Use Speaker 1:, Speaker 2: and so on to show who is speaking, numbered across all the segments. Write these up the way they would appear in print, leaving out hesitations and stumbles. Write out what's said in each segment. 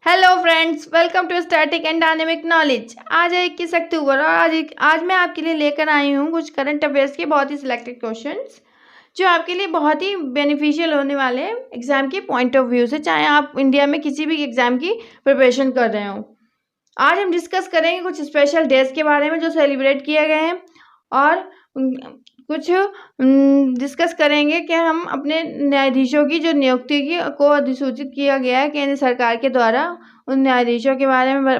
Speaker 1: Hello friends, welcome to static and dynamic knowledge. आज है 21 अक्टूबर और आज मैं आपके लिए लेकर आई हूँ कुछ करंट अफेयर्स के बहुत ही सिलेक्टेड क्वेश्चंस जो आपके लिए बहुत ही बेनिफिशियल होने वाले हैं एग्जाम के पॉइंट ऑफ व्यू से, चाहे आप इंडिया में किसी भी एग्जाम की प्रिपरेशन कर रहे हो। आज हम डिस्कस करेंगे कुछ स्पेशल डेज के बारे में जो सेलिब्रेट किए गए हैं और कुछ डिस्कस करेंगे कि हम अपने न्यायाधीशों की जो नियुक्ति की को अधिसूचित किया गया है केंद्र सरकार के द्वारा, उन न्यायाधीशों के बारे में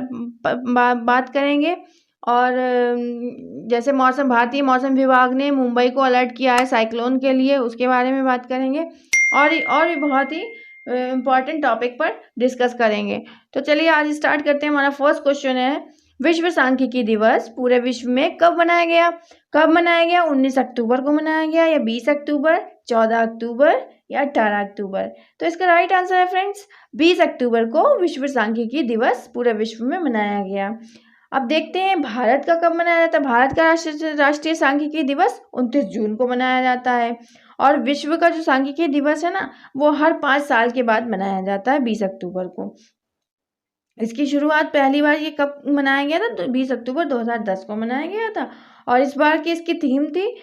Speaker 1: बात करेंगे। और जैसे भारतीय मौसम विभाग ने मुंबई को अलर्ट किया है साइक्लोन के लिए, उसके बारे में बात करेंगे और भी बहुत ही इम्पॉर्टेंट टॉपिक पर डिस्कस करेंगे। तो चलिए आज स्टार्ट करते हैं। हमारा फर्स्ट क्वेश्चन है, विश्व सांख्यिकी दिवस पूरे विश्व में कब मनाया गया? 19 अक्टूबर को मनाया गया, या 20 अक्टूबर, 14 अक्टूबर या 18 अक्टूबर? तो इसका राइट आंसर है फ्रेंड्स 20 अक्टूबर को विश्व सांख्यिकी दिवस पूरे विश्व में मनाया गया। अब देखते हैं भारत का कब मनाया जाता है। भारत का राष्ट्रीय सांख्यिकी दिवस 29 जून को मनाया जाता है, और विश्व का जो सांख्यिकी दिवस है ना, वो हर 5 साल के बाद मनाया जाता है 20 अक्टूबर को। इसकी शुरुआत पहली बार ये कब मनाया गया था? तो 20 अक्टूबर 2010 को मनाया गया था, और इस बार की इसकी थीम थी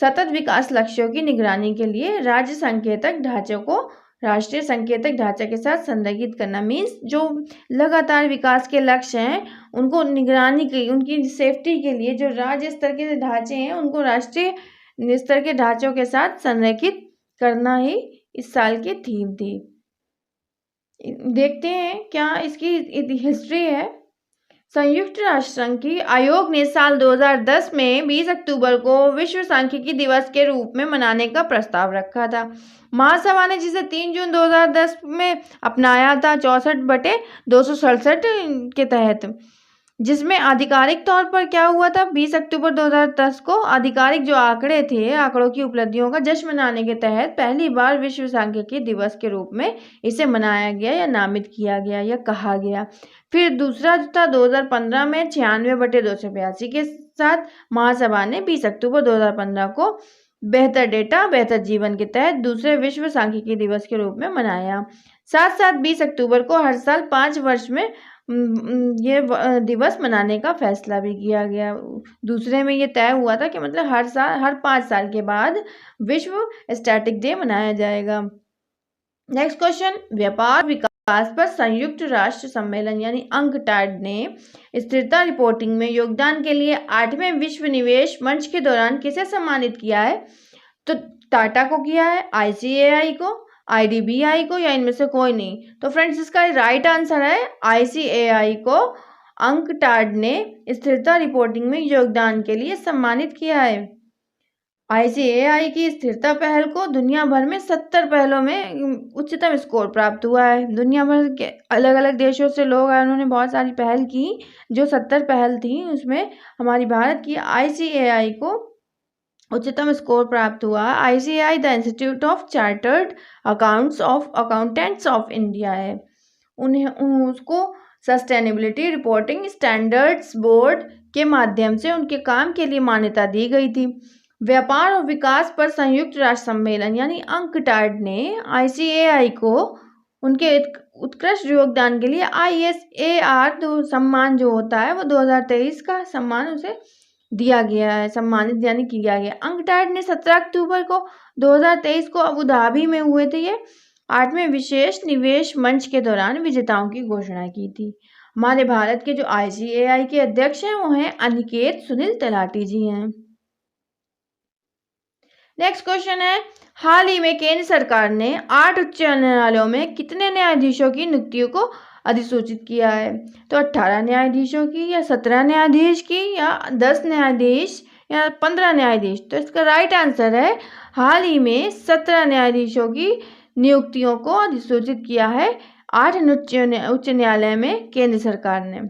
Speaker 1: सतत विकास लक्ष्यों की निगरानी के लिए राज्य सांकेतिक ढांचे को राष्ट्रीय सांकेतिक ढांचे के साथ संरेखित करना। मीन्स जो लगातार विकास के लक्ष्य हैं उनको निगरानी की, उनकी सेफ्टी के लिए जो राज्य स्तर के ढांचे हैं उनको राष्ट्रीय स्तर के ढांचों के साथ संरेखित करना ही इस साल की थीम थी। देखते हैं क्या इसकी हिस्ट्री है। संयुक्त राष्ट्र संघ की आयोग ने साल 2010 में 20 अक्टूबर को विश्व सांख्यिकी दिवस के रूप में मनाने का प्रस्ताव रखा था। महासभा ने जिसे 3 जून 2010 में अपनाया था 64/267 के तहत, जिसमें आधिकारिक तौर पर क्या हुआ था, 20 अक्टूबर 2010 को आधिकारिक जो आंकड़े थे, आंकड़ों की उपलब्धियों का जश्न मनाने के तहत पहली बार विश्व सांख्यिकी दिवस के रूप में इसे मनाया गया या नामित किया गया या कहा गया। फिर दूसरा जो था 2015 में 96/282 के साथ महासभा ने 20 अक्टूबर 2015 को बेहतर डेटा बेहतर जीवन के तहत दूसरे विश्व सांख्यिकी दिवस के रूप में मनाया। साथ साथ 20 अक्टूबर को हर साल 5 वर्ष में ये दिवस मनाने का फैसला भी किया गया। दूसरे में ये तय हुआ था कि मतलब हर 5 साल के बाद विश्व स्टैटिक डे मनाया जाएगा। नेक्स्ट क्वेश्चन, व्यापार विकास पर संयुक्त राष्ट्र सम्मेलन यानी अंकटाड ने स्थिरता रिपोर्टिंग में योगदान के लिए 8वें विश्व निवेश मंच के दौरान किसे सम्मानित किया है? तो टाटा को किया है, ICAI को, IDBI को, या इनमें से कोई नहीं? तो फ्रेंड्स इसका राइट आंसर है ICAI को अंकटाड ने स्थिरता रिपोर्टिंग में योगदान के लिए सम्मानित किया है। ICAI की स्थिरता पहल को दुनिया भर में 70 पहलों में उच्चतम स्कोर प्राप्त हुआ है। दुनिया भर के अलग अलग देशों से लोग आए, उन्होंने बहुत सारी पहल की। जो 70 पहल थी उसमें हमारी भारत की ICAI को उच्चतम स्कोर प्राप्त हुआ। ICAI the institute of chartered accountants of India है। उसको सस्टेनेबिलिटी रिपोर्टिंग स्टैंडर्ड्स बोर्ड के माध्यम से उनके काम के लिए मान्यता दी गई थी। व्यापार और विकास पर संयुक्त राष्ट्र सम्मेलन यानी अंकटाड ने ICAI को उनके उत्कृष्ट योगदान के लिए ISAR सम्मान जो होता है वो 2023 का सम्मान उसे दिया गया है, सम्मानित यानी किया गया। अंकटाड ने 17 अक्टूबर को 2023 को अबू धाबी में हुए थे ये 8वें विशेष निवेश मंच के दौरान विजेताओं की घोषणा की थी। हमारे भारत के जो ICAI के अध्यक्ष हैं वो हैं अनिकेत सुनील तलाटी जी हैं। नेक्स्ट क्वेश्चन है, हाल ही में केंद्र सरकार ने 8 उच्च न्यायालयों में कितने न्यायाधीशों की नियुक्तियों को अधिसूचित किया है? तो 18 न्यायाधीशों की, या 17 न्यायाधीश की, या 10 न्यायाधीश, या 15 न्यायाधीश? तो इसका राइट आंसर है हाल ही में 17 न्यायाधीशों की नियुक्तियों को अधिसूचित किया है 8 उच्च न्यायालय में केंद्र सरकार ने।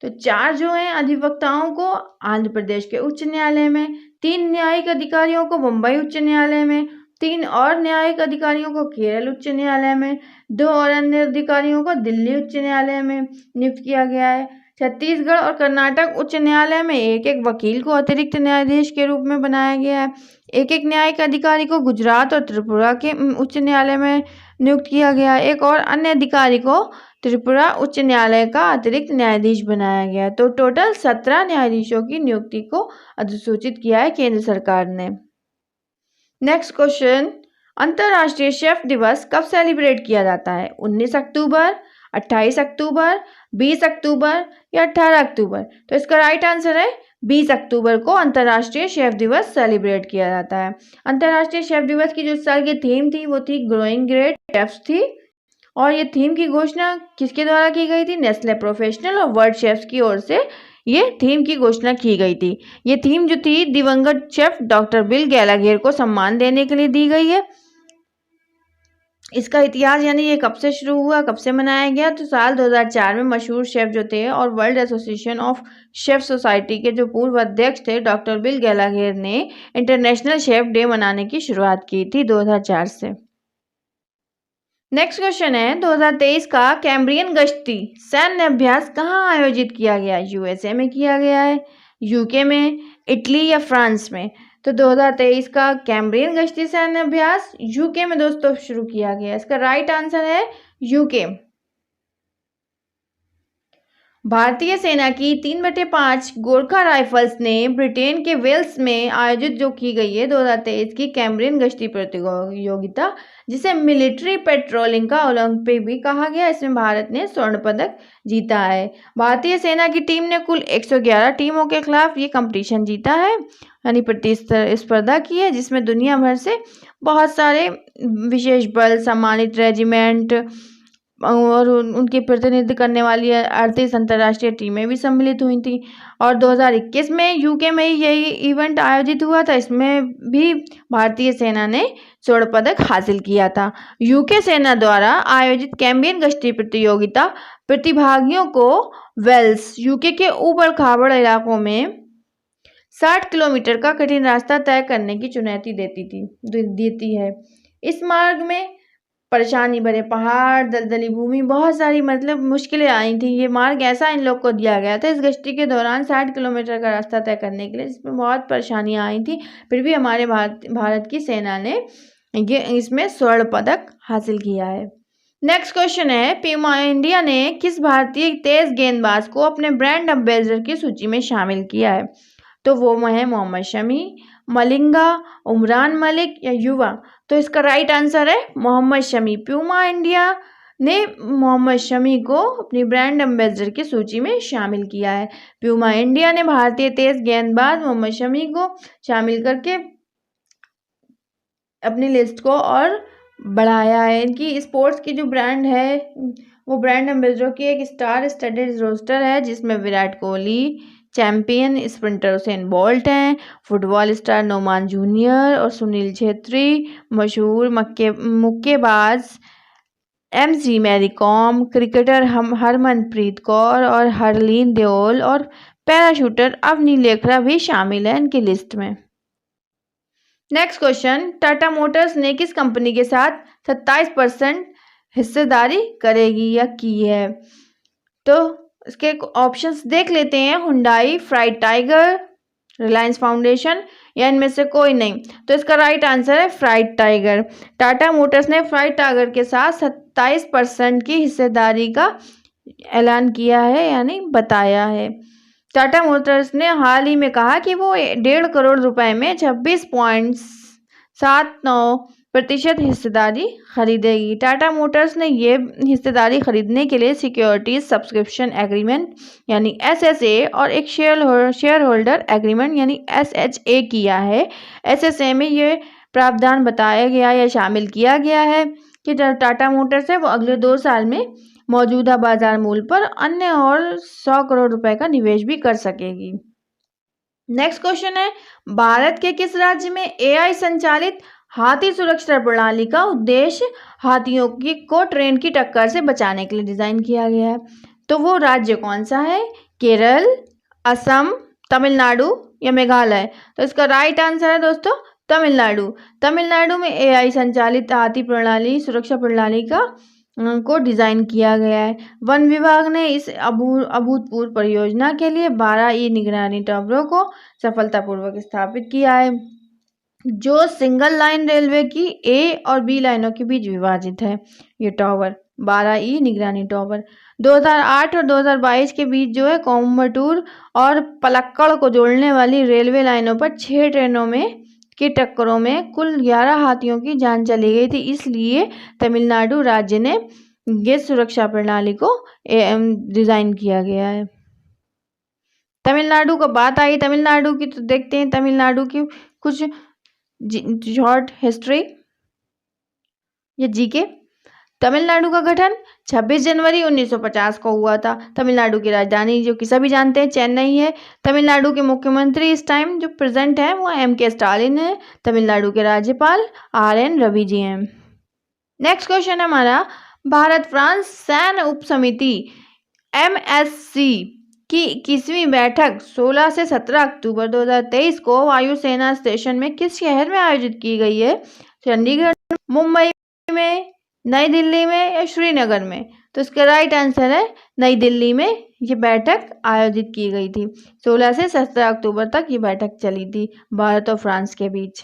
Speaker 1: तो 4 जो हैं अधिवक्ताओं को आंध्र प्रदेश के उच्च न्यायालय में, 3 न्यायिक अधिकारियों को मुंबई उच्च न्यायालय में, 3 और न्यायिक अधिकारियों को केरल उच्च न्यायालय में, 2 और अन्य अधिकारियों को दिल्ली उच्च न्यायालय में नियुक्त किया गया है। छत्तीसगढ़ और कर्नाटक उच्च न्यायालय में एक एक वकील को अतिरिक्त न्यायाधीश के रूप में बनाया गया है। एक एक न्यायिक अधिकारी को गुजरात और त्रिपुरा के उच्च न्यायालय में नियुक्त किया गया। एक और अन्य अधिकारी को त्रिपुरा उच्च न्यायालय का अतिरिक्त न्यायाधीश बनाया गया। तो टोटल 17 न्यायाधीशों की नियुक्ति को अधिसूचित किया है केंद्र सरकार ने। नेक्स्ट क्वेश्चन, अंतर्राष्ट्रीय शेफ दिवस कब सेलिब्रेट किया जाता है? 19 अक्टूबर, 28 अक्टूबर, 20 अक्टूबर या 18 अक्टूबर? तो इसका राइट आंसर है 20 अक्टूबर को अंतर्राष्ट्रीय शेफ दिवस सेलिब्रेट किया जाता है। अंतर्राष्ट्रीय शेफ दिवस की जो इस साल की थीम थी वो थी ग्रोइंग ग्रेट शेफ्स थी, और ये थीम की घोषणा किसके द्वारा की गई थी? नेस्ले प्रोफेशनल और वर्ल्ड शेफ्स की ओर से ये थीम की घोषणा की गई थी। ये थीम जो थी दिवंगत शेफ डॉक्टर बिल गैलाघेर को सम्मान देने के लिए दी गई है। इसका इतिहास यानी ये कब से शुरू हुआ, कब से मनाया गया? तो साल 2004 में मशहूर शेफ जो थे और world association of chef society के जो पूर्व अध्यक्ष थे डॉक्टर बिल गैलाघेर ने इंटरनेशनल शेफ डे मनाने की शुरुआत की थी 2004 से। नेक्स्ट क्वेश्चन है 2023 का कैम्ब्रियन गश्ती सैन्य अभ्यास कहाँ आयोजित किया गया? यूएसए में किया गया है, यूके में, इटली या फ्रांस में? तो 2023 का कैम्ब्रियन गश्ती सैन्य अभ्यास यूके में दोस्तों शुरू किया गया। इसका राइट आंसर है यूके। भारतीय सेना की 3/5 गोरखा राइफल्स ने ब्रिटेन के वेल्स में आयोजित जो की गई है 2023 की कैम्ब्रियन गश्ती प्रतियोगिता, जिसे मिलिट्री पेट्रोलिंग का ओलंपिक भी कहा गया, इसमें भारत ने स्वर्ण पदक जीता है। भारतीय सेना की टीम ने कुल 111 टीमों के खिलाफ ये कंपटीशन जीता है, यानी प्रतिस्पर्धा की है, जिसमें दुनिया भर से बहुत सारे विशेष बल, सम्मानित रेजिमेंट और उनके प्रतिनिधित्व करने वाली 38 अंतर्राष्ट्रीय टीमें भी सम्मिलित हुई थी। और 2021 में यूके में यही इवेंट आयोजित हुआ था, इसमें भी भारतीय सेना ने स्वर्ण पदक हासिल किया था। यूके सेना द्वारा आयोजित कैम्ब्रियन गश्ती प्रतियोगिता प्रतिभागियों को वेल्स, यूके के ऊबड़ खाबड़ इलाकों में 60 किलोमीटर का कठिन रास्ता तय करने की चुनौती देती है। इस मार्ग में परेशानी भरे पहाड़, दलदली भूमि, बहुत सारी मुश्किलें आई थी। ये मार्ग ऐसा इन लोग को दिया गया था इस गश्ती के दौरान 60 किलोमीटर का रास्ता तय करने के लिए, जिसमें बहुत परेशानियां आई थी। फिर भी हमारे भारत की सेना ने ये इसमें स्वर्ण पदक हासिल किया है। नेक्स्ट क्वेश्चन है प्यूमा इंडिया ने किस भारतीय तेज गेंदबाज को अपने ब्रांड एम्बेसडर की सूची में शामिल किया है? तो वो है मोहम्मद शमी, मलिंगा, उमरान मलिक या युवा? तो इसका राइट आंसर है मोहम्मद शमी। प्यूमा इंडिया ने मोहम्मद शमी को अपनी ब्रांड एम्बेसडर की सूची में शामिल किया है। प्यूमा इंडिया ने भारतीय तेज गेंदबाज मोहम्मद शमी को शामिल करके अपनी लिस्ट को और बढ़ाया है। इनकी स्पोर्ट्स की जो ब्रांड है वो ब्रांड एम्बेसडर की एक स्टार स्टडेड रोस्टर है, जिसमें Virat Kohli, champion sprinter Usain Bolt हैं, फुटबॉल स्टार नोमान जूनियर और सुनील छेत्री, मशहूर मुक्केबाज एमसी मैरी कॉम, क्रिकेटर हरमनप्रीत कौर और हरलीन देओल और पैराशूटर अवनी लेखरा भी शामिल हैं इनकी लिस्ट में। नेक्स्ट क्वेश्चन, टाटा मोटर्स ने किस कंपनी के साथ 27% हिस्सेदारी करेगी या की है? तो इसके ऑप्शंस देख लेते हैं। Hyundai, Freight Tiger, Reliance Foundation या इनमें से कोई नहीं? तो इसका राइट आंसर है फ्राइट टाइगर। टाटा मोटर्स ने फ्राइट टाइगर के साथ 27% की हिस्सेदारी का ऐलान किया है, यानी बताया है। टाटा मोटर्स ने हाल ही में कहा कि वो 1.5 करोड़ रुपए में 26.79% हिस्सेदारी खरीदेगी। टाटा मोटर्स ने ये हिस्सेदारी खरीदने के लिए सिक्योरिटीज सब्सक्रिप्शन एग्रीमेंट यानी SSA और एक शेयर होल्डर एग्रीमेंट यानी SHA किया है। SSA में ये प्रावधान बताया गया या शामिल किया गया है कि टाटा मोटर्स है वो अगले 2 साल में मौजूदा बाजार मूल्य पर अन्य और 100 करोड़ रुपए का निवेश भी कर सकेगी। नेक्स्ट क्वेश्चन है, भारत के किस राज्य में AI संचालित हाथी सुरक्षा प्रणाली का उद्देश्य हाथियों को ट्रेन की टक्कर से बचाने के लिए डिजाइन किया गया है? तो वो राज्य कौन सा है? केरल, असम, तमिलनाडु या मेघालय? तो इसका राइट आंसर है दोस्तों तमिलनाडु। तमिलनाडु में AI संचालित हाथी प्रणाली सुरक्षा प्रणाली को डिजाइन किया गया है। वन विभाग ने इस अभूतपूर्व परियोजना के लिए 12 निगरानी टावरों को सफलतापूर्वक स्थापित किया है। जो सिंगल लाइन रेलवे की ए और बी लाइनों के बीच विभाजित है। ये टावर 12E निगरानी टावर 2008 और 2022 के बीच जो है कोयम्बटूर और पलक्कड़ को जोड़ने वाली रेलवे लाइनों पर 6 ट्रेनों में की टक्करों में कुल 11 हाथियों की जान चली गई थी। इसलिए तमिलनाडु राज्य ने ये सुरक्षा प्रणाली को डिजाइन किया गया है। तमिलनाडु का बात आई तमिलनाडु की, तो देखते हैं तमिलनाडु की कुछ शॉर्ट हिस्ट्री या जीके। तमिलनाडु का गठन 26 जनवरी 1950 को हुआ था। तमिलनाडु की राजधानी जो कि सभी जानते हैं चेन्नई है। तमिलनाडु के मुख्यमंत्री इस टाइम जो प्रेजेंट है वो M.K. स्टालिन है। तमिलनाडु के राज्यपाल R.N. रवि जी हैं। नेक्स्ट क्वेश्चन है हमारा, भारत फ्रांस सैन्य उप समिति MSC की 21वीं बैठक 16 से 17 अक्टूबर 2023 को वायुसेना स्टेशन में किस शहर में आयोजित की गई है? चंडीगढ़, मुंबई में, नई दिल्ली में या श्रीनगर में? तो इसका राइट आंसर है नई दिल्ली में ये बैठक आयोजित की गई थी। 16 से 17 अक्टूबर तक ये बैठक चली थी भारत और फ्रांस के बीच।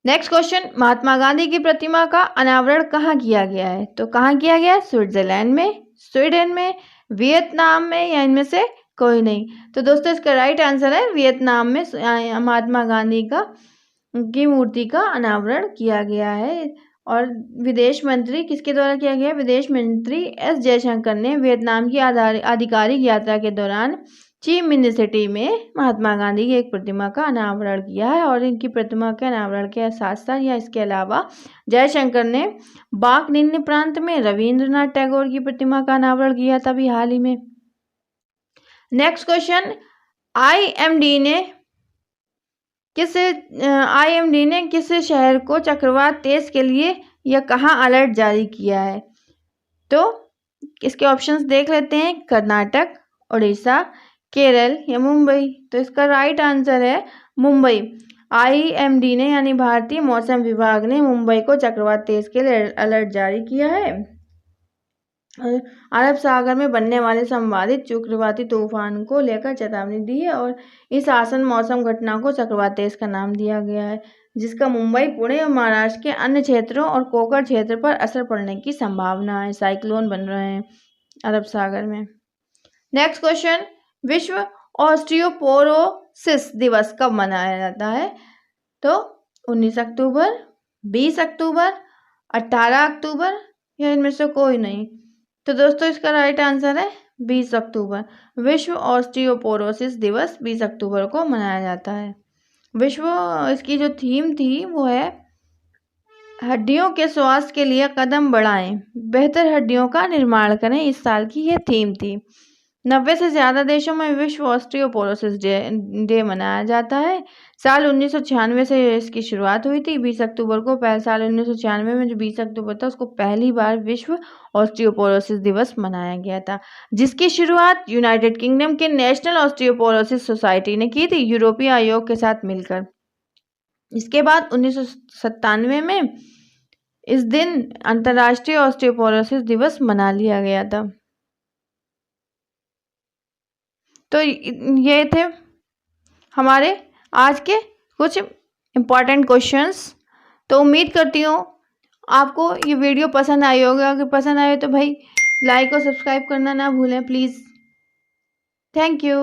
Speaker 1: नेक्स्ट क्वेश्चन, महात्मा गांधी की प्रतिमा का अनावरण कहाँ किया गया है? तो कहाँ किया गया है? स्विट्जरलैंड में, स्वीडन में, वियतनाम में या इनमें से कोई नहीं? तो दोस्तों इसका राइट आंसर है वियतनाम में महात्मा गांधी की मूर्ति का अनावरण किया गया है। और विदेश मंत्री किसके द्वारा किया गया? विदेश मंत्री S जयशंकर ने वियतनाम की आधिकारिक यात्रा के दौरान ची मिन्ह सिटी में महात्मा गांधी की एक प्रतिमा का अनावरण किया है। और इनकी प्रतिमा के अनावरण के साथ साथ या इसके अलावा जयशंकर ने बाक निन्य प्रांत में रविंद्रनाथ टैगोर की प्रतिमा का अनावरण किया था अभी हाल ही में। नेक्स्ट क्वेश्चन, IMD ने किस शहर को चक्रवात तेज के लिए या कहाँ अलर्ट जारी किया है? तो इसके ऑप्शंस देख लेते हैं, कर्नाटक, उड़ीसा, केरल या मुंबई? तो इसका राइट आंसर है मुंबई। IMD ने यानी भारतीय मौसम विभाग ने मुंबई को चक्रवात तेज के लिए अलर्ट जारी किया है। अरब सागर में बनने वाले संभावित चक्रवाती तूफान को लेकर चेतावनी दी है। और इस आसन मौसम घटना को चक्रवात तेज का नाम दिया गया है, जिसका मुंबई, पुणे और महाराष्ट्र के अन्य क्षेत्रों और कोकण क्षेत्र पर असर पड़ने की संभावना है। साइक्लोन बन रहे हैं अरब सागर में। नेक्स्ट क्वेश्चन, विश्व ऑस्टियोपोरोसिस दिवस कब मनाया जाता है? तो 19 अक्टूबर, 20 अक्टूबर, 18 अक्टूबर या इनमें से कोई नहीं? तो दोस्तों इसका राइट आंसर है 20 अक्टूबर। विश्व ऑस्टियोपोरोसिस दिवस 20 अक्टूबर को मनाया जाता है। इसकी जो थीम थी वो है हड्डियों के स्वास्थ्य के लिए कदम बढ़ाएं, बेहतर हड्डियों का निर्माण करें। इस साल की यह थीम थी। 90 से ज़्यादा देशों में विश्व ऑस्टियोपोरोसिस डे मनाया जाता है। साल 1996 से इसकी शुरुआत हुई थी। 20 अक्टूबर को साल 1996 में जो 20 अक्टूबर था उसको पहली बार विश्व ऑस्टियोपोरोसिस दिवस मनाया गया था, जिसकी शुरुआत यूनाइटेड किंगडम के नेशनल ऑस्टियोपोरोसिस सोसाइटी ने की थी यूरोपीय आयोग के साथ मिलकर। इसके बाद 1997 में इस दिन अंतर्राष्ट्रीय ऑस्टियोपोरोसिस दिवस मना लिया गया था। तो ये थे हमारे आज के कुछ इम्पॉर्टेंट क्वेश्चंस। तो उम्मीद करती हूँ आपको ये वीडियो पसंद आई होगी। अगर पसंद आए तो भाई लाइक और सब्सक्राइब करना ना भूलें प्लीज़। Thank you.